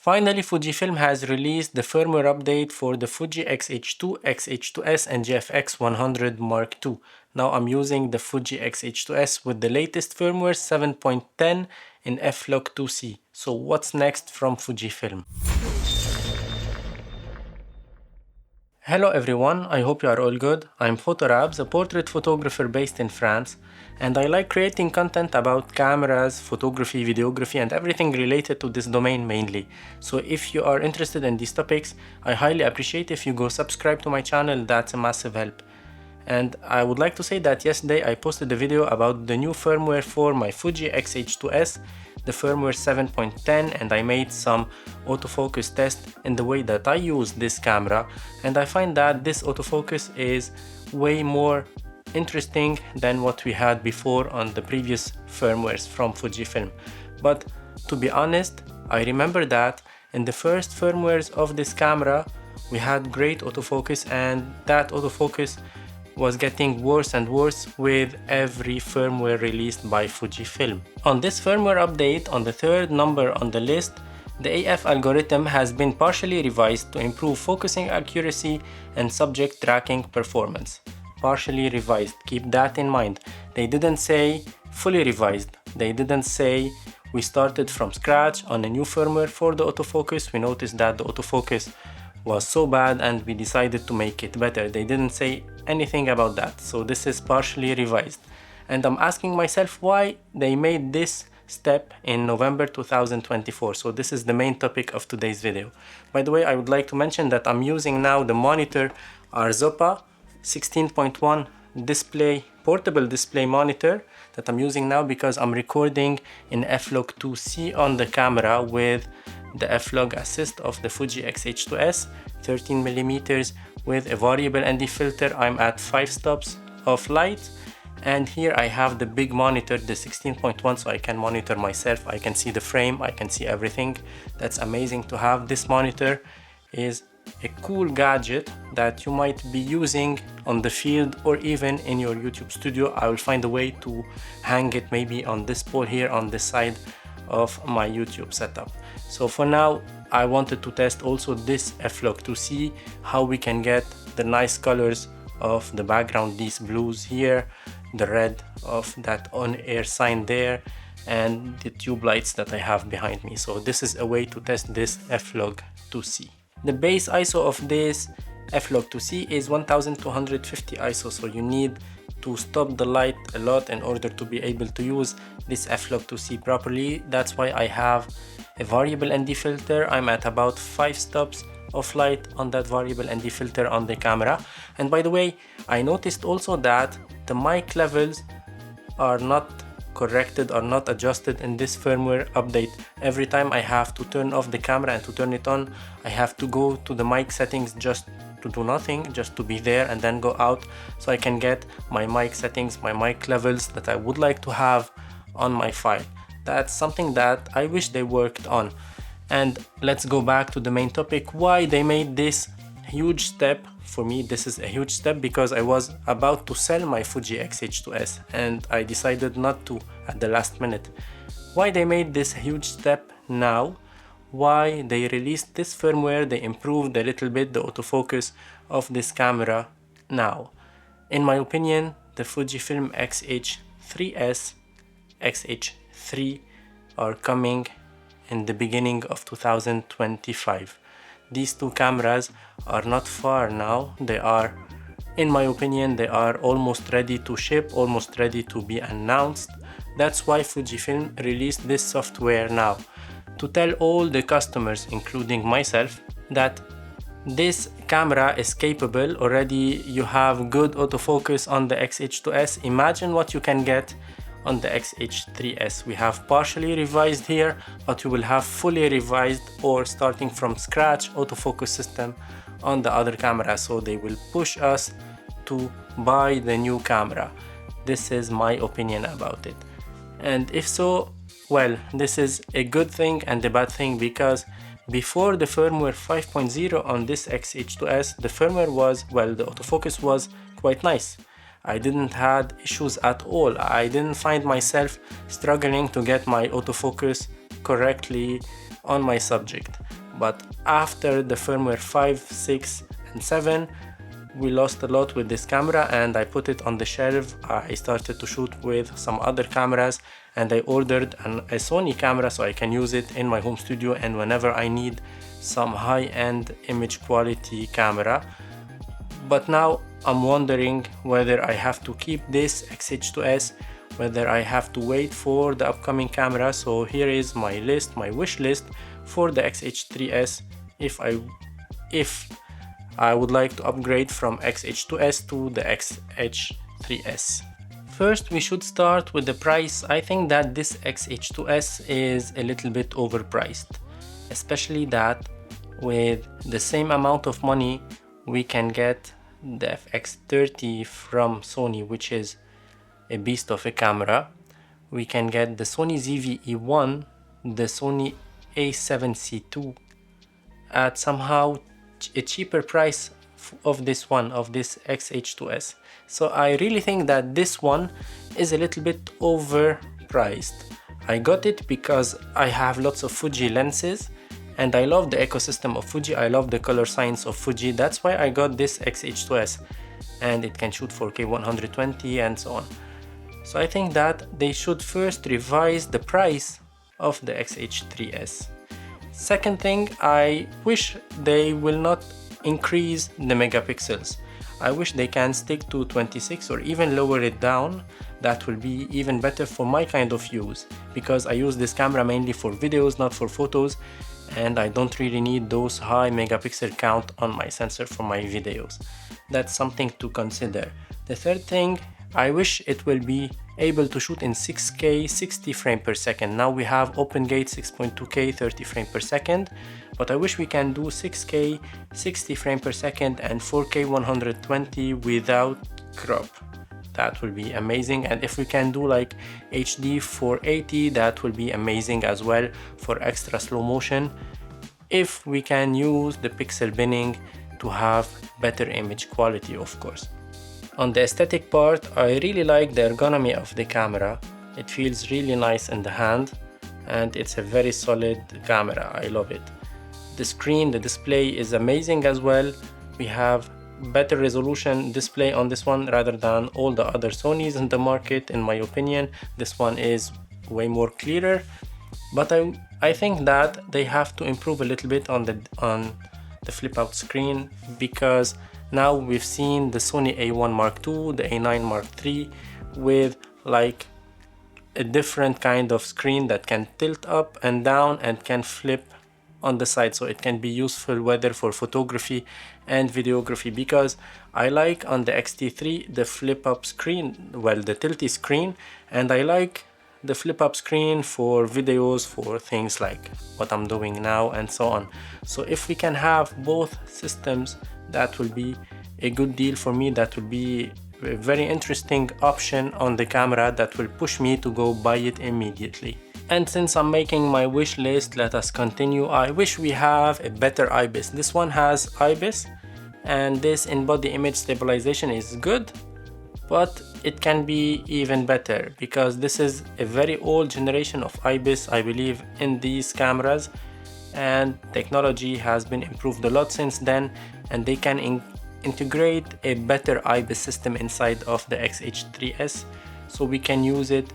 Finally, Fujifilm has released the firmware update for the Fuji X-H2, X-H3S and GFX 100 Mark II. Now I'm using the Fuji X-H3S with the latest firmware 7.10 in F-Log 2C. So what's next from Fujifilm? Hello everyone, I hope you are all good. I'm Photorabs, a portrait photographer based in France, and I like creating content about cameras, photography, videography, and everything related to this domain mainly. So if you are interested in these topics, I highly appreciate if you go subscribe to my channel. That's a massive help. And I would like to say that yesterday I posted a video about the new firmware for my Fuji X-H3S, the firmware 7.10, and I made some autofocus test in the way that I use this camera, and I find that this autofocus is way more interesting than what we had before on the previous firmwares from Fujifilm. But to be honest, I remember that in the first firmwares of this camera we had great autofocus, and that autofocus was getting worse and worse with every firmware released by Fujifilm. On this firmware update, on the third number on the list, the AF algorithm has been partially revised to improve focusing accuracy and subject tracking performance. Partially revised, keep that in mind. They didn't say fully revised. They didn't say we started from scratch on a new firmware for the autofocus. We noticed that the autofocus was so bad and we decided to make it better. They didn't say anything about that. So this is partially revised. And I'm asking myself why they made this step in November 2024. So this is the main topic of today's video. By the way, I would like to mention that I'm using now the monitor Arzopa 16.1 display, portable display monitor that I'm using now because I'm recording in F-Log 2C on the camera with the F-Log assist of the Fuji X-H3S 13mm with a variable ND filter. I'm at 5 stops of light, and here I have the big monitor, the 16.1, so I can monitor myself. I can see the frame, I can see everything. That's amazing to have. This monitor is a cool gadget that you might be using on the field or even in your YouTube studio. I will find a way to hang it maybe on this pole here on the side of my YouTube setup. So for now, I wanted to test also this F-Log to see how we can get the nice colors of the background, these blues here, the red of that on-air sign there, and the tube lights that I have behind me. So this is a way to test this F-Log 2C. The base ISO of this F-Log 2C is 1250 ISO, so you need to stop the light a lot in order to be able to use this F-Log 2C properly. That's why I have a variable ND filter. I'm at about 5 stops of light on that variable ND filter on the camera. And by the way, I noticed also that the mic levels are not corrected or not adjusted in this firmware update. Every time I have to turn off the camera and to turn it on, I have to go to the mic settings just to do nothing, just to be there, and then go out so I can get my mic settings, my mic levels that I would like to have on my file. That's something that I wish they worked on. And let's go back to the main topic, why they made this huge step. For me, this is a huge step because I was about to sell my Fuji X-H3S and I decided not to at the last minute. Why they made this huge step now? Why they released this firmware? They improved a little bit the autofocus of this camera now. In my opinion, the Fujifilm X-H3S, X-H3 are coming in the beginning of 2025. These two cameras are not far now. They are, in my opinion, they are almost ready to ship, almost ready to be announced. That's why Fujifilm released this software now, to tell all the customers, including myself, that this camera is capable. Already you have good autofocus on the X-H3S. Imagine what you can get on the X-H3S. We have partially revised here, but you will have fully revised or starting from scratch autofocus system on the other camera. So they will push us to buy the new camera. This is my opinion about it. And if so, well, this is a good thing and a bad thing, because before the firmware 5.0 on this X-H3S, the firmware was, well, the autofocus was quite nice. I didn't had issues at all. I didn't find myself struggling to get my autofocus correctly on my subject. but after the firmware 5, 6 and 7 we lost a lot with this camera, and I put it on the shelf. I started to shoot with some other cameras, and I ordered a Sony camera so I can use it in my home studio and whenever I need some high-end image quality camera. But now I'm wondering whether I have to keep this X-H3S, whether I have to wait for the upcoming camera. So here is my list, my wish list for the X-H3S if I would like to upgrade from X-H3S to the X-H3S. First, we should start with the price. I think that this X-H3S is a little bit overpriced, especially that with the same amount of money we can get the FX30 from Sony, which is a beast of a camera. We can get the Sony ZV-E1, the Sony A7C II at somehow a cheaper price of this X-H3S. So I really think that this one is a little bit overpriced. I got it because I have lots of Fuji lenses and I love the ecosystem of Fuji. I love the color science of Fuji. That's why I got this X-H3S, and it can shoot 4K 120 and so on. So I think that they should first revise the price of the X-H3S. Second thing, I wish they will not increase the megapixels. I wish they can stick to 26 or even lower it down. That will be even better for my kind of use, because I use this camera mainly for videos, not for photos, and I don't really need those high megapixel count on my sensor for my videos. That's something to consider. The third thing, I wish it will be able to shoot in 6K 60 frames per second. Now we have OpenGate 6.2K 30 frames per second, but I wish we can do 6K 60 frames per second and 4K 120 without crop. That will be amazing. And if we can do like HD 480, that will be amazing as well for extra slow motion, if we can use the pixel binning to have better image quality, of course. On the aesthetic part, I really like the ergonomy of the camera. It feels really nice in the hand and it's a very solid camera. I love it. The screen, the display is amazing as well. We have better resolution display on this one rather than all the other Sonys in the market. In my opinion, this one is way more clearer, but I think that they have to improve a little bit on the flip out screen, because now we've seen the Sony A1 Mark II, the A9 Mark III with like a different kind of screen that can tilt up and down and can flip on the side, so it can be useful whether for photography and videography, because I like on the X-T3 the flip up screen, well, the tilty screen, and I like the flip up screen for videos, for things like what I'm doing now and so on. So if we can have both systems, that will be a good deal for me. That will be a very interesting option on the camera that will push me to go buy it immediately. And since I'm making my wish list, let us continue. I wish we have a better IBIS. This one has IBIS, and this in-body image stabilization is good, but it can be even better, because this is a very old generation of IBIS, I believe, in these cameras, and technology has been improved a lot since then, and they can integrate a better IBIS system inside of the X-H3S, so we can use it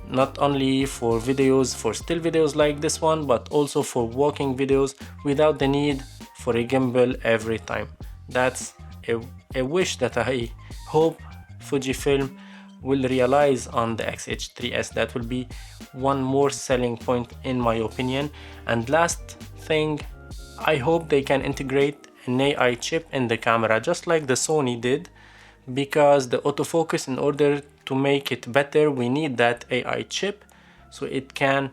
not only for videos, for still videos like this one, but also for walking videos without the need for a gimbal every time. That's a wish that I hope Fujifilm will realize on the X-H3S. That will be one more selling point in my opinion. And last thing, I hope they can integrate an AI chip in the camera, just like the Sony did, because the autofocus, in order to make it better, we need that AI chip, so it can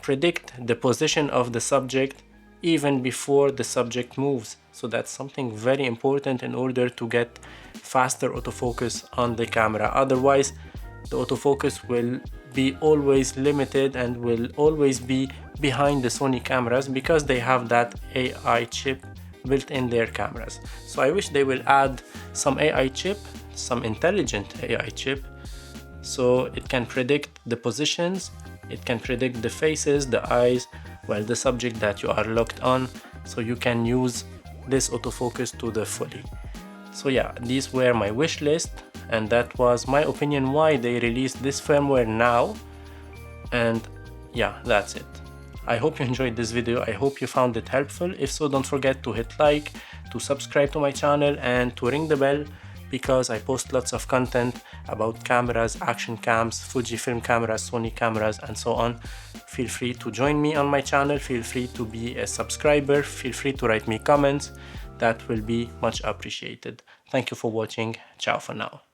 predict the position of the subject even before the subject moves. So that's something very important in order to get faster autofocus on the camera. Otherwise, the autofocus will be always limited and will always be behind the Sony cameras, because they have that AI chip built in their cameras. So I wish they will add some AI chip, some intelligent AI chip, so it can predict the positions, it can predict the faces, the eyes well, the subject that you are locked on, so you can use this autofocus to the fully. So yeah, these were my wish list, and that was my opinion why they released this firmware now. And yeah, that's it. I hope you enjoyed this video. I hope you found it helpful. If so, don't forget to hit like, to subscribe to my channel, and to ring the bell, because I post lots of content about cameras, action cams, Fujifilm cameras, Sony cameras, and so on. Feel free to join me on my channel. Feel free to be a subscriber. Feel free to write me comments. That will be much appreciated. Thank you for watching. Ciao for now.